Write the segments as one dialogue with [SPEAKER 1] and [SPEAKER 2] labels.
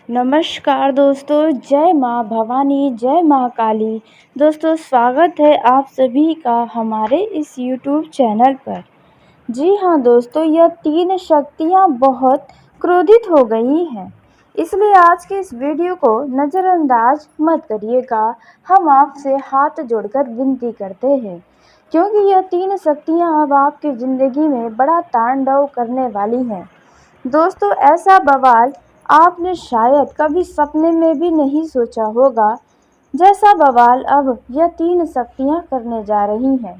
[SPEAKER 1] नमस्कार दोस्तों, जय माँ भवानी, जय माँ काली। दोस्तों, स्वागत है आप सभी का हमारे इस यूट्यूब चैनल पर। जी हाँ दोस्तों, यह तीन शक्तियाँ बहुत क्रोधित हो गई हैं, इसलिए आज के इस वीडियो को नज़रअंदाज मत करिएगा। हम आपसे हाथ जोड़कर विनती करते हैं, क्योंकि यह तीन शक्तियाँ अब आपकी ज़िंदगी में बड़ा तांडव करने वाली हैं। दोस्तों, ऐसा बवाल आपने शायद कभी सपने में भी नहीं सोचा होगा, जैसा बवाल अब यह तीन शक्तियाँ करने जा रही हैं।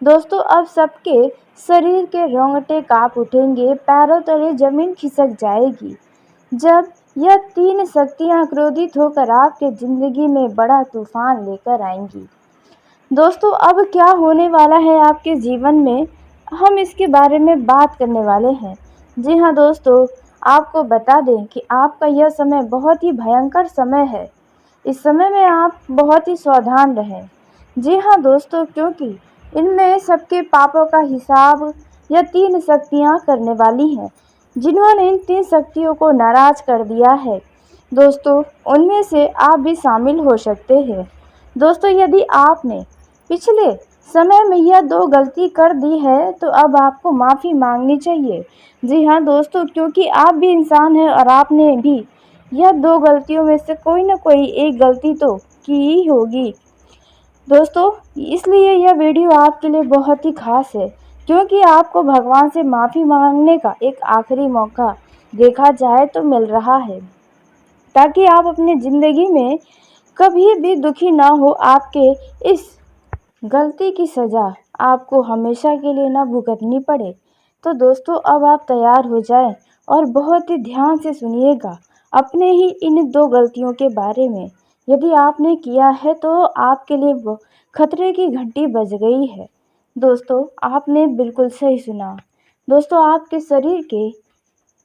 [SPEAKER 1] दोस्तों, अब सबके शरीर के रोंगटे काँप उठेंगे, पैरों तले जमीन खिसक जाएगी, जब यह तीन शक्तियाँ क्रोधित होकर आपके ज़िंदगी में बड़ा तूफान लेकर आएंगी। दोस्तों, अब क्या होने वाला है आपके जीवन में, हम इसके बारे में बात करने वाले हैं। जी हाँ दोस्तों, आपको बता दें कि आपका यह समय बहुत ही भयंकर समय है। इस समय में आप बहुत ही सावधान रहें। जी हाँ दोस्तों, क्योंकि इनमें सबके पापों का हिसाब यह तीन शक्तियाँ करने वाली हैं, जिन्होंने इन तीन शक्तियों को नाराज कर दिया है। दोस्तों, उनमें से आप भी शामिल हो सकते हैं। दोस्तों, यदि आपने पिछले समय में यह दो गलती कर दी है, तो अब आपको माफ़ी मांगनी चाहिए। जी हाँ दोस्तों, क्योंकि आप भी इंसान हैं और आपने भी यह दो गलतियों में से कोई ना कोई एक गलती तो की ही होगी। दोस्तों, इसलिए यह वीडियो आपके लिए बहुत ही खास है, क्योंकि आपको भगवान से माफ़ी मांगने का एक आखिरी मौका देखा जाए तो मिल रहा है, ताकि आप अपनी ज़िंदगी में कभी भी दुखी ना हो। आपके इस गलती की सज़ा आपको हमेशा के लिए ना भुगतनी पड़े। तो दोस्तों, अब आप तैयार हो जाएं और बहुत ही ध्यान से सुनिएगा अपने ही इन दो गलतियों के बारे में। यदि आपने किया है तो आपके लिए वो खतरे की घंटी बज गई है। दोस्तों, आपने बिल्कुल सही सुना। दोस्तों, आपके शरीर के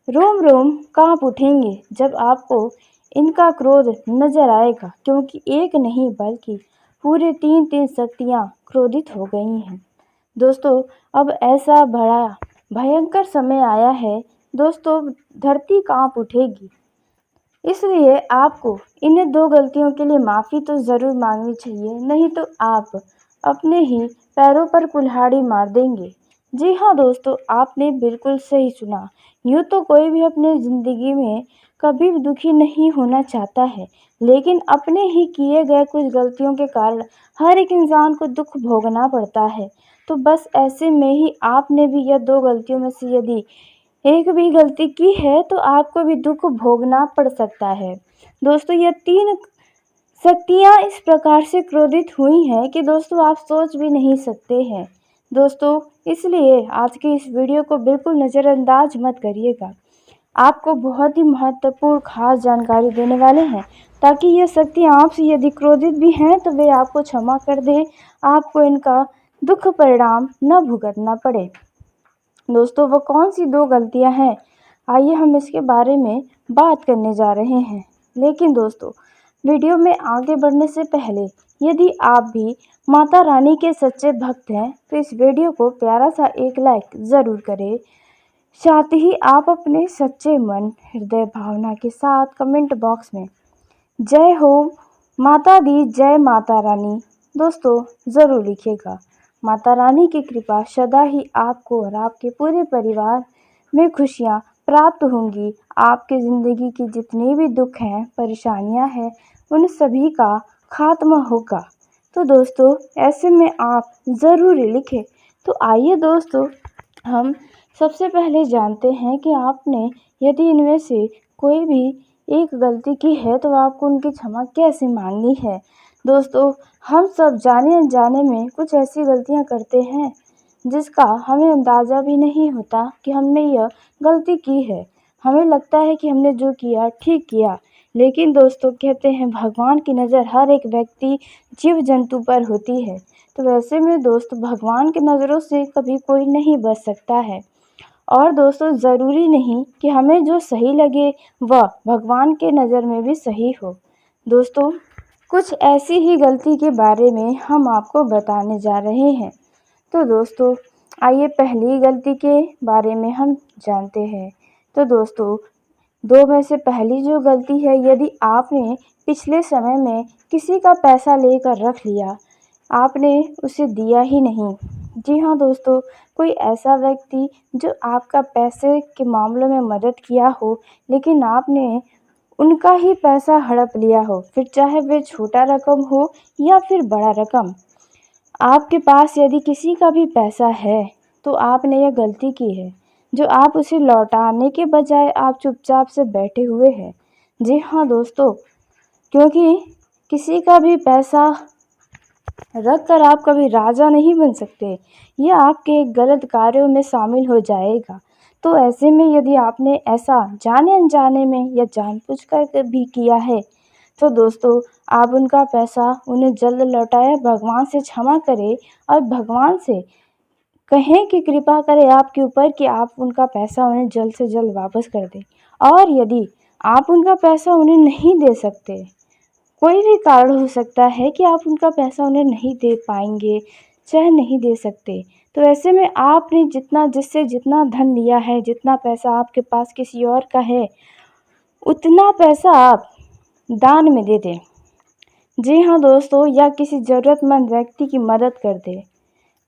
[SPEAKER 1] रोम रोम कांप उठेंगे जब आपको इनका क्रोध नजर आएगा, क्योंकि एक नहीं बल्कि पूरे तीन तीन शक्तियाँ क्रोधित हो गई हैं। दोस्तों, अब ऐसा बड़ा भयंकर समय आया है। दोस्तों, धरती कांप उठेगी, इसलिए आपको इन दो गलतियों के लिए माफ़ी तो ज़रूर मांगनी चाहिए, नहीं तो आप अपने ही पैरों पर कुल्हाड़ी मार देंगे। जी हाँ दोस्तों, आपने बिल्कुल सही सुना। यूँ तो कोई भी अपने ज़िंदगी में कभी भी दुखी नहीं होना चाहता है, लेकिन अपने ही किए गए कुछ गलतियों के कारण हर एक इंसान को दुख भोगना पड़ता है। तो बस ऐसे में ही आपने भी यह दो गलतियों में से यदि एक भी गलती की है, तो आपको भी दुख भोगना पड़ सकता है। दोस्तों, यह तीन शक्तियाँ इस प्रकार से क्रोधित हुई हैं कि दोस्तों आप सोच भी नहीं सकते हैं। दोस्तों, इसलिए आज की इस वीडियो को बिल्कुल नज़रअंदाज मत करिएगा। आपको बहुत ही महत्वपूर्ण खास जानकारी देने वाले हैं, ताकि ये शक्तियाँ आपसे यदि क्रोधित भी हैं तो वे आपको क्षमा कर दें, आपको इनका दुख परिणाम न भुगतना पड़े। दोस्तों, वो कौन सी दो गलतियां हैं, आइए हम इसके बारे में बात करने जा रहे हैं। लेकिन दोस्तों, वीडियो में आगे बढ़ने से पहले यदि आप भी माता रानी के सच्चे भक्त हैं, तो इस वीडियो को प्यारा सा एक लाइक ज़रूर करें। साथ ही आप अपने सच्चे मन, हृदय भावना के साथ कमेंट बॉक्स में जय हो माता दी, जय माता रानी दोस्तों ज़रूर लिखिएगा। माता रानी की कृपा सदा ही आपको और आपके पूरे परिवार में खुशियाँ प्राप्त होंगी। आपकी ज़िंदगी की जितने भी दुख हैं, परेशानियाँ हैं, उन सभी का खात्मा होगा। तो दोस्तों, ऐसे में आप ज़रूर लिखें। तो आइए दोस्तों, हम सबसे पहले जानते हैं कि आपने यदि इनमें से कोई भी एक गलती की है, तो आपको उनकी क्षमा कैसे मांगनी है। दोस्तों, हम सब जाने अनजाने में कुछ ऐसी गलतियां करते हैं जिसका हमें अंदाज़ा भी नहीं होता कि हमने यह गलती की है। हमें लगता है कि हमने जो किया ठीक किया, लेकिन दोस्तों कहते हैं भगवान की नज़र हर एक व्यक्ति जीव जंतु पर होती है। तो वैसे में दोस्तों, भगवान की नज़रों से कभी कोई नहीं बच सकता है। और दोस्तों, ज़रूरी नहीं कि हमें जो सही लगे वह भगवान के नज़र में भी सही हो। दोस्तों, कुछ ऐसी ही गलती के बारे में हम आपको बताने जा रहे हैं। तो दोस्तों, आइए पहली गलती के बारे में हम जानते हैं। तो दोस्तों, दो में से पहली जो गलती है, यदि आपने पिछले समय में किसी का पैसा लेकर रख लिया, आपने उसे दिया ही नहीं। जी हाँ दोस्तों, कोई ऐसा व्यक्ति जो आपका पैसे के मामलों में मदद किया हो, लेकिन आपने उनका ही पैसा हड़प लिया हो, फिर चाहे वह छोटा रकम हो या फिर बड़ा रकम। आपके पास यदि किसी का भी पैसा है, तो आपने यह गलती की है, जो आप उसे लौटाने के बजाय आप चुपचाप से बैठे हुए हैं। जी हाँ दोस्तों, क्योंकि किसी का भी पैसा रख कर आप कभी राजा नहीं बन सकते। यह आपके गलत कार्यों में शामिल हो जाएगा। तो ऐसे में यदि आपने ऐसा जाने-अनजाने में या जानबूझकर के भी किया है, तो दोस्तों आप उनका पैसा उन्हें जल्द लौटाएँ, भगवान से क्षमा करें और भगवान से कहें कि कृपा करें आपके ऊपर कि आप उनका पैसा उन्हें जल्द से जल्द वापस कर दें। और यदि आप उनका पैसा उन्हें नहीं दे सकते, कोई भी कारण हो सकता है कि आप उनका पैसा उन्हें नहीं दे पाएँगे, चाहे नहीं दे सकते। तो ऐसे में आपने जिससे जितना धन लिया है, जितना पैसा आपके पास किसी और का है, उतना पैसा आप दान में दे दें। जी हाँ दोस्तों, या किसी ज़रूरतमंद व्यक्ति की मदद कर दें।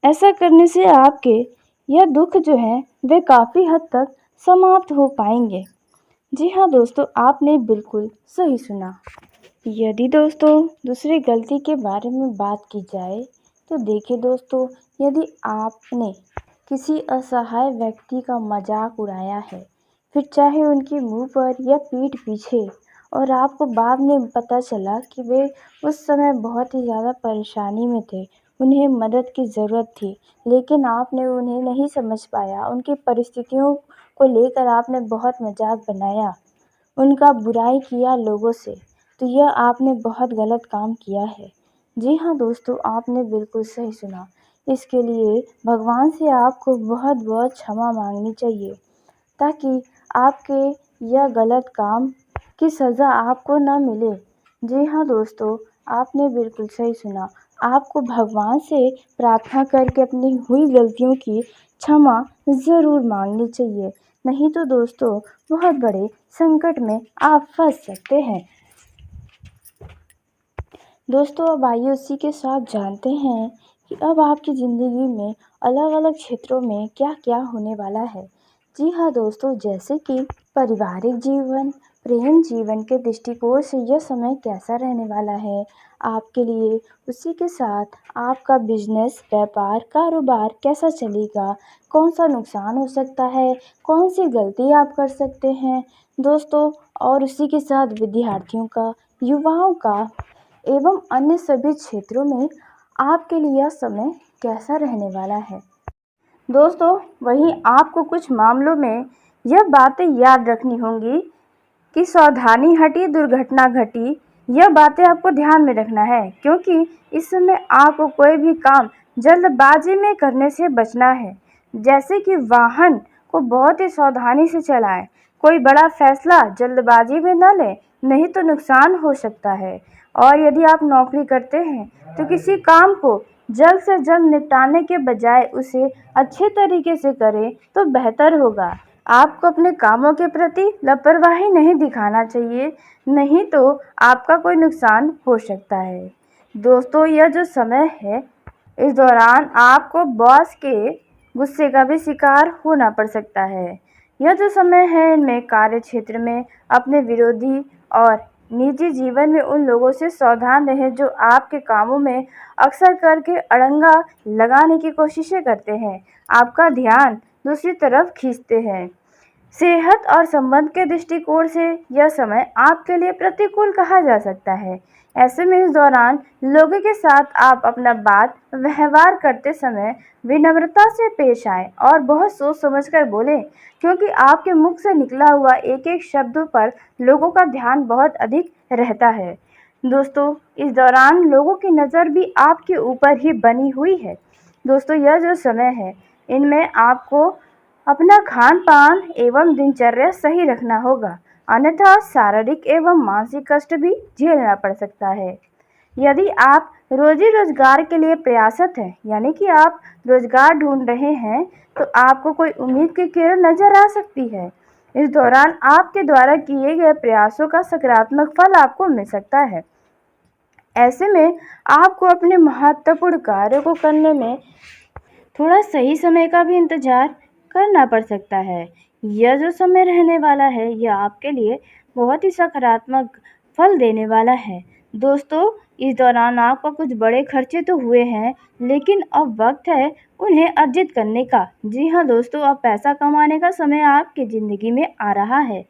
[SPEAKER 1] ऐसा करने से आपके यह दुःख जो हैं, वे काफ़ी हद तक समाप्त हो पाएँगे। जी हाँ दोस्तों, आपने बिल्कुल सही सुना। यदि दोस्तों दूसरी गलती के बारे में बात की जाए, तो देखिए दोस्तों, यदि आपने किसी असहाय व्यक्ति का मजाक उड़ाया है, फिर चाहे उनके मुंह पर या पीठ पीछे, और आपको बाद में पता चला कि वे उस समय बहुत ही ज़्यादा परेशानी में थे, उन्हें मदद की ज़रूरत थी, लेकिन आपने उन्हें नहीं समझ पाया, उनकी परिस्थितियों को लेकर आपने बहुत मजाक बनाया, उनका बुराई किया लोगों से, तो यह आपने बहुत गलत काम किया है। जी हाँ दोस्तों, आपने बिल्कुल सही सुना। इसके लिए भगवान से आपको बहुत-बहुत क्षमा माँगनी चाहिए, ताकि आपके यह गलत काम की सज़ा आपको ना मिले। जी हाँ दोस्तों, आपने बिल्कुल सही सुना। आपको भगवान से प्रार्थना करके अपनी हुई गलतियों की क्षमा ज़रूर माँगनी चाहिए, नहीं तो दोस्तों बहुत बड़े संकट में आप फँस सकते हैं। दोस्तों अब आइए उसी के साथ जानते हैं कि अब आपकी ज़िंदगी में अलग-अलग क्षेत्रों में क्या-क्या होने वाला है। जी हाँ दोस्तों, जैसे कि पारिवारिक जीवन, प्रेम जीवन के दृष्टिकोण से यह समय कैसा रहने वाला है आपके लिए, उसी के साथ आपका बिजनेस, व्यापार, कारोबार कैसा चलेगा, कौन-सा नुकसान हो सकता है, कौन-सी गलती आप कर सकते हैं दोस्तों, और उसी के साथ विद्यार्थियों का, युवाओं का एवं अन्य सभी क्षेत्रों में आपके लिए यह समय कैसा रहने वाला है। दोस्तों वहीं आपको कुछ मामलों में यह बातें याद रखनी होंगी कि सावधानी हटी दुर्घटना घटी। यह बातें आपको ध्यान में रखना है, क्योंकि इस समय आपको कोई भी काम जल्दबाजी में करने से बचना है। जैसे कि वाहन को बहुत ही सावधानी से चलाएं, कोई बड़ा फैसला जल्दबाजी में न लें, नहीं तो नुकसान हो सकता है। और यदि आप नौकरी करते हैं, तो किसी काम को जल्द से जल्द निपटाने के बजाय उसे अच्छे तरीके से करें तो बेहतर होगा। आपको अपने कामों के प्रति लापरवाही नहीं दिखाना चाहिए, नहीं तो आपका कोई नुकसान हो सकता है। दोस्तों यह जो समय है, इस दौरान आपको बॉस के गुस्से का भी शिकार होना पड़ सकता है। यह जो समय है, इनमें कार्य क्षेत्र में अपने विरोधी और निजी जीवन में उन लोगों से सावधान रहें जो आपके कामों में अक्सर करके अड़ंगा लगाने की कोशिशें करते हैं, आपका ध्यान दूसरी तरफ खींचते हैं। सेहत और संबंध के दृष्टिकोण से यह समय आपके लिए प्रतिकूल कहा जा सकता है। ऐसे में इस दौरान लोगों के साथ आप अपना बात व्यवहार करते समय विनम्रता से पेश आएं और बहुत सोच समझकर बोलें, क्योंकि आपके मुख से निकला हुआ एक-एक शब्द पर लोगों का ध्यान बहुत अधिक रहता है। दोस्तों इस दौरान लोगों की नज़र भी आपके ऊपर ही बनी हुई है। दोस्तों यह जो समय है, इनमें आपको अपना खान-पान एवं दिनचर्या सही रखना होगा, अन्यथा शारीरिक एवं मानसिक कष्ट भी झेलना पड़ सकता है। यदि आप रोजी-रोजगार के लिए प्रयासरत हैं, यानी कि आप रोजगार ढूंढ रहे हैं, तो आपको कोई उम्मीद की किरण नजर आ सकती है। इस दौरान आपके द्वारा किए गए प्रयासों का सकारात्मक फल आपको मिल सकता है। ऐसे में आपको अपने महत्वपूर्ण कार्यों को करने में थोड़ा सही समय का भी इंतजार करना पड़ सकता है। यह जो समय रहने वाला है, यह आपके लिए बहुत ही सकारात्मक फल देने वाला है। दोस्तों, इस दौरान आपका कुछ बड़े खर्चे तो हुए हैं, लेकिन अब वक्त है उन्हें अर्जित करने का। जी हाँ दोस्तों, अब पैसा कमाने का समय आपकी ज़िंदगी में आ रहा है।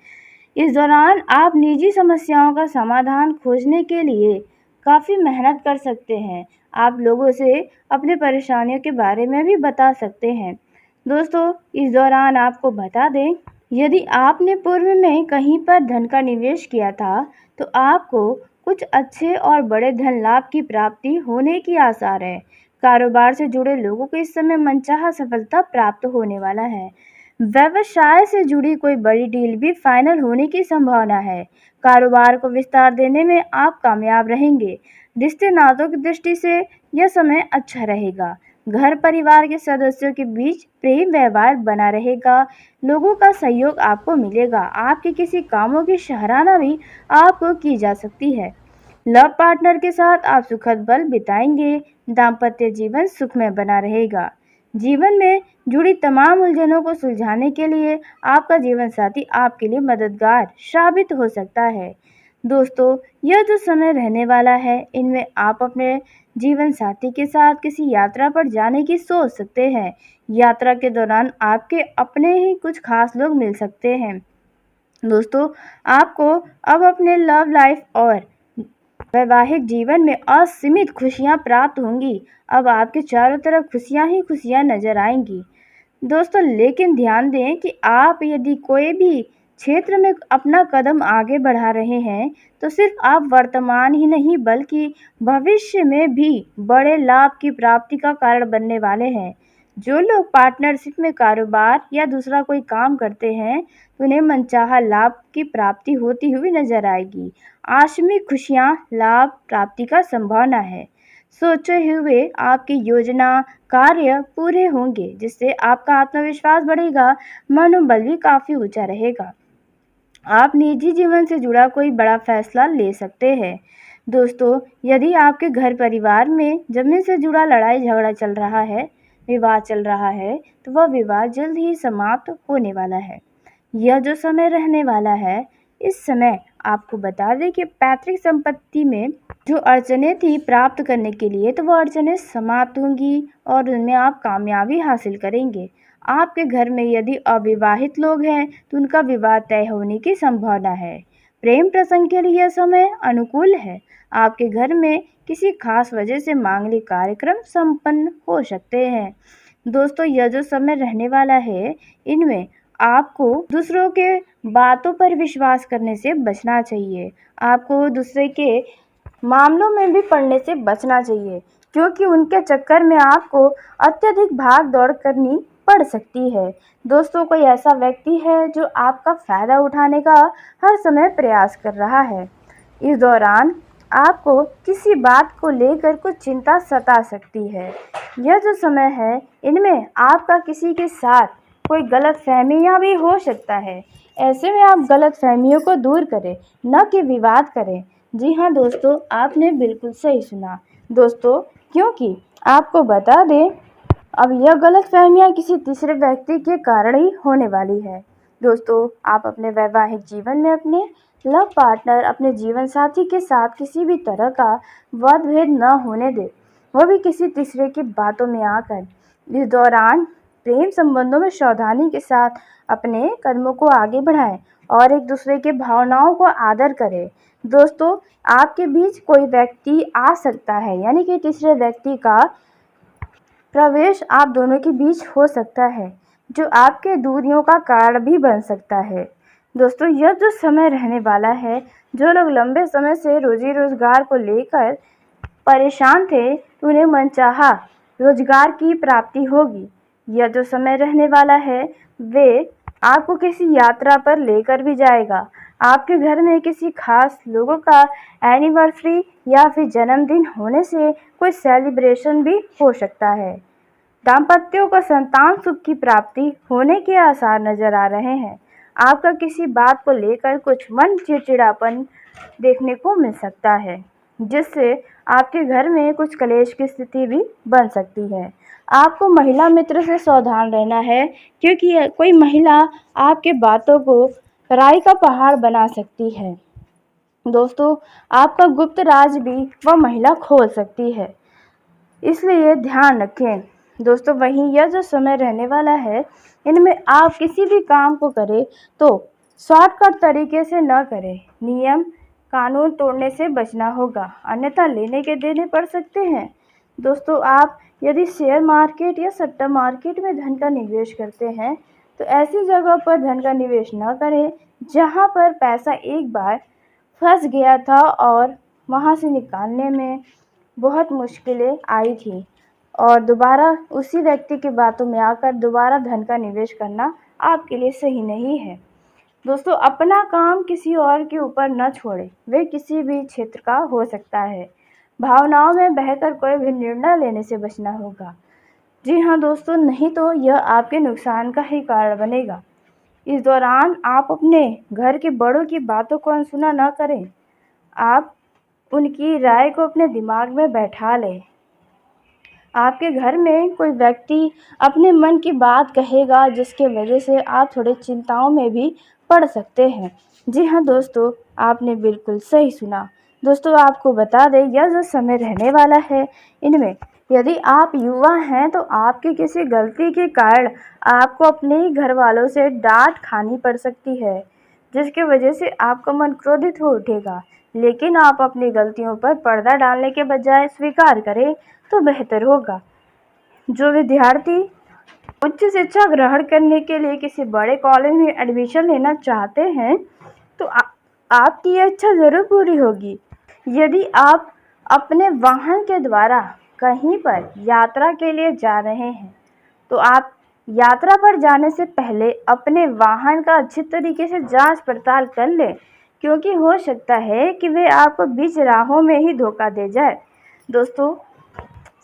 [SPEAKER 1] इस दौरान आप निजी समस्याओं का समाधान खोजने के लिए काफ़ी मेहनत कर सकते हैं। आप लोगों से अपनी परेशानियों के बारे में भी बता सकते हैं। दोस्तों, इस दौरान आपको बता दें, यदि आपने पूर्व में कहीं पर धन का निवेश किया था, तो आपको कुछ अच्छे और बड़े धन लाभ की प्राप्ति होने की आसार है। कारोबार से जुड़े लोगों को इस समय मनचाहा सफलता प्राप्त होने वाला है। व्यवसाय से जुड़ी कोई बड़ी डील भी फाइनल होने की संभावना है। कारोबार को विस्तार देने में आप कामयाब रहेंगे। रिश्ते नातों की दृष्टि से यह समय अच्छा रहेगा। घर परिवार के सदस्यों के बीच प्रेम व्यवहार बना रहेगा। लोगों का सहयोग आपको मिलेगा। आपके किसी कामों की सराहना भी आपको की जा सकती है। लव पार्टनर के साथ आप सुखद पल बिताएंगे। दाम्पत्य जीवन सुखमय बना रहेगा। जीवन में जुड़ी तमाम उलझनों को सुलझाने के लिए आपका जीवन साथी आपके लिए मददगार साबित हो सकता है। दोस्तों, यह जो समय रहने वाला है, इनमें आप अपने जीवन साथी के साथ किसी यात्रा पर जाने की सोच सकते हैं। यात्रा के दौरान आपके अपने ही कुछ खास लोग मिल सकते हैं। दोस्तों, आपको अब अपने लव लाइफ और वैवाहिक जीवन में असीमित खुशियां प्राप्त होंगी। अब आपके चारों तरफ खुशियां ही खुशियां नजर आएंगी। दोस्तों, लेकिन ध्यान दें कि आप यदि कोई भी क्षेत्र में अपना कदम आगे बढ़ा रहे हैं, तो सिर्फ आप वर्तमान ही नहीं बल्कि भविष्य में भी बड़े लाभ की प्राप्ति का कारण बनने वाले हैं। जो लोग पार्टनरशिप में कारोबार या दूसरा कोई काम करते हैं, तो उन्हें मनचाहा लाभ की प्राप्ति होती हुई नजर आएगी। आकस्मिक खुशियां लाभ प्राप्ति का संभावना है। सोचे हुए आपकी योजना कार्य पूरे होंगे, जिससे आपका आत्मविश्वास बढ़ेगा। मनोबल भी काफ़ी ऊंचा रहेगा। आप निजी जीवन से जुड़ा कोई बड़ा फैसला ले सकते हैं। दोस्तों, यदि आपके घर परिवार में ज़मीन से जुड़ा लड़ाई झगड़ा चल रहा है, विवाद चल रहा है, तो वह विवाद जल्द ही समाप्त होने वाला है। यह जो समय रहने वाला है, इस समय आपको बता दें कि पैतृक संपत्ति में जो अड़चनें थी प्राप्त करने के लिए, तो वह अड़चनें समाप्त होंगी और उनमें आप कामयाबी हासिल करेंगे। आपके घर में यदि अविवाहित लोग हैं, तो उनका विवाह तय होने की संभावना है। प्रेम प्रसंग के लिए यह समय अनुकूल है। आपके घर में किसी खास वजह से मांगलिक कार्यक्रम संपन्न हो सकते हैं। दोस्तों, यह जो समय रहने वाला है, इनमें आपको दूसरों के बातों पर विश्वास करने से बचना चाहिए। आपको दूसरे के मामलों में भी पड़ने से बचना चाहिए, क्योंकि उनके चक्कर में आपको अत्यधिक भाग दौड़ करनी पड़ सकती है। दोस्तों, कोई ऐसा व्यक्ति है जो आपका फ़ायदा उठाने का हर समय प्रयास कर रहा है। इस दौरान आपको किसी बात को लेकर कुछ चिंता सता सकती है। यह जो समय है, इनमें आपका किसी के साथ कोई गलतफहमियां भी हो सकता है। ऐसे में आप गलतफहमियों को दूर करें, न कि विवाद करें। जी हाँ दोस्तों, आपने बिल्कुल सही सुना। दोस्तों, क्योंकि आपको बता दें, अब यह गलतफहमियां किसी तीसरे व्यक्ति के कारण ही होने वाली है। दोस्तों, आप अपने वैवाहिक जीवन में अपने लव पार्टनर, अपने जीवन साथी के साथ किसी भी तरह का वाद भेद न होने दें, वह भी किसी तीसरे की बातों में आकर। इस दौरान प्रेम संबंधों में सावधानी के साथ अपने कदमों को आगे बढ़ाएं और एक दूसरे के भावनाओं को आदर करें। दोस्तों, आपके बीच कोई व्यक्ति आ सकता है, यानी कि तीसरे व्यक्ति का प्रवेश आप दोनों के बीच हो सकता है, जो आपके दूरियों का कारण भी बन सकता है। दोस्तों, यह जो समय रहने वाला है, जो लोग लंबे समय से रोजी रोजगार को लेकर परेशान थे, तो उन्हें मनचाहा रोजगार की प्राप्ति होगी। यह जो समय रहने वाला है, वे आपको किसी यात्रा पर लेकर भी जाएगा। आपके घर में किसी खास लोगों का एनिवर्सरी या फिर जन्मदिन होने से कोई सेलिब्रेशन भी हो सकता है। दाम्पत्यों को संतान सुख की प्राप्ति होने के आसार नजर आ रहे हैं। आपका किसी बात को लेकर कुछ मन चिड़चिड़ापन देखने को मिल सकता है, जिससे आपके घर में कुछ कलेश की स्थिति भी बन सकती है। आपको महिला मित्र से सावधान रहना है, क्योंकि कोई महिला आपके बातों को राई का पहाड़ बना सकती है। दोस्तों, आपका गुप्त राज भी वह महिला खोल सकती है, इसलिए ध्यान रखें। दोस्तों, वहीं यह जो समय रहने वाला है, इनमें आप किसी भी काम को करें तो शॉर्टकट तरीके से न करें। नियम कानून तोड़ने से बचना होगा, अन्यथा लेने के देने पड़ सकते हैं। दोस्तों, आप यदि शेयर मार्केट या सट्टा मार्केट में धन का निवेश करते हैं तो ऐसी जगह पर धन का निवेश न करें जहां पर पैसा एक बार फंस गया था और वहां से निकालने में बहुत मुश्किलें आई थी, और दोबारा उसी व्यक्ति की बातों में आकर दोबारा धन का निवेश करना आपके लिए सही नहीं है। दोस्तों, अपना काम किसी और के ऊपर न छोड़ें, वे किसी भी क्षेत्र का हो सकता है। भावनाओं में बहकर कोई भी निर्णय लेने से बचना होगा। जी हाँ दोस्तों, नहीं तो यह आपके नुकसान का ही कारण बनेगा। इस दौरान आप अपने घर के बड़ों की बातों को अनसुना न करें। आप उनकी राय को अपने दिमाग में बैठा लें। आपके घर में कोई व्यक्ति अपने मन की बात कहेगा, जिसके वजह से आप थोड़े चिंताओं में भी पड़ सकते हैं। जी हाँ दोस्तों, आपने बिल्कुल सही सुना। दोस्तों, आपको बता दें, यह जो समय रहने वाला है, इनमें यदि आप युवा हैं तो आपकी किसी गलती के कारण आपको अपने ही घर वालों से डांट खानी पड़ सकती है, जिसकी वजह से आपका मन क्रोधित हो उठेगा। लेकिन आप अपनी गलतियों पर पर्दा डालने के बजाय स्वीकार करें तो बेहतर होगा। जो विद्यार्थी उच्च शिक्षा ग्रहण करने के लिए किसी बड़े कॉलेज में एडमिशन लेना चाहते हैं तो आपकी यह इच्छा ज़रूर पूरी होगी। यदि आप अपने वाहन के द्वारा कहीं पर यात्रा के लिए जा रहे हैं तो आप यात्रा पर जाने से पहले अपने वाहन का अच्छी तरीके से जांच पड़ताल कर लें, क्योंकि हो सकता है कि वे आपको बीच राहों में ही धोखा दे जाए। दोस्तों,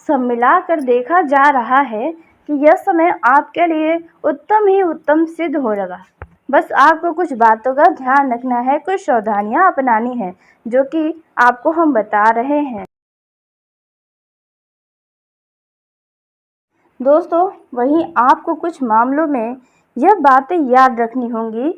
[SPEAKER 1] सब मिलाकर देखा जा रहा है कि यह समय आपके लिए उत्तम ही उत्तम सिद्ध हो रहा। बस आपको कुछ बातों का ध्यान रखना है, कुछ सावधानियां अपनानी है, जो कि आपको हम बता रहे हैं। दोस्तों, वहीं आपको कुछ मामलों में यह बातें याद रखनी होंगी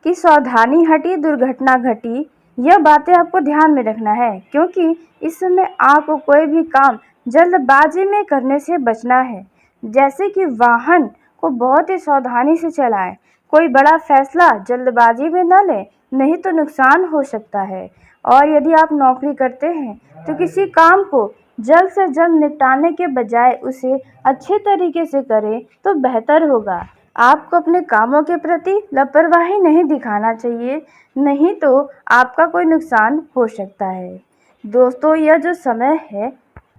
[SPEAKER 1] कि सावधानी हटी दुर्घटना घटी। यह बातें आपको ध्यान में रखना है, क्योंकि इस समय आपको कोई भी काम जल्दबाजी में करने से बचना है। जैसे कि वाहन को बहुत ही सावधानी से चलाएं, कोई बड़ा फैसला जल्दबाजी में न लें, नहीं तो नुकसान हो सकता है। और यदि आप नौकरी करते हैं तो किसी काम को जल्द से जल्द निपटाने के बजाय उसे अच्छे तरीके से करें तो बेहतर होगा। आपको अपने कामों के प्रति लापरवाही नहीं दिखाना चाहिए, नहीं तो आपका कोई नुकसान हो सकता है। दोस्तों, यह जो समय है,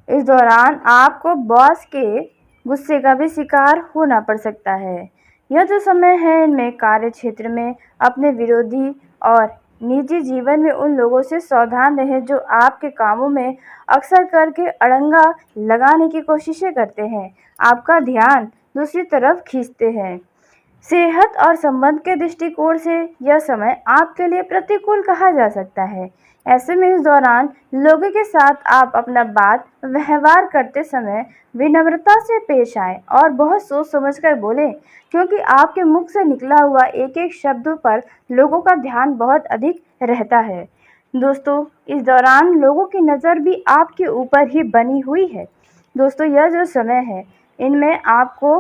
[SPEAKER 1] इस दौरान आपको बॉस के गुस्से का भी शिकार होना पड़ सकता है। यह जो समय है, इनमें कार्य क्षेत्र में अपने विरोधी और निजी जीवन में उन लोगों से सावधान रहें जो आपके कामों में अक्सर करके अड़ंगा लगाने की कोशिशें करते हैं, आपका ध्यान दूसरी तरफ खींचते हैं। सेहत और संबंध के दृष्टिकोण से यह समय आपके लिए प्रतिकूल कहा जा सकता है। ऐसे में इस दौरान लोगों के साथ आप अपना बात व्यवहार करते समय विनम्रता से पेश आएं और बहुत सोच समझकर बोलें, क्योंकि आपके मुख से निकला हुआ एक एक शब्द पर लोगों का ध्यान बहुत अधिक रहता है। दोस्तों, इस दौरान लोगों की नज़र भी आपके ऊपर ही बनी हुई है। दोस्तों, यह जो समय है, इनमें आपको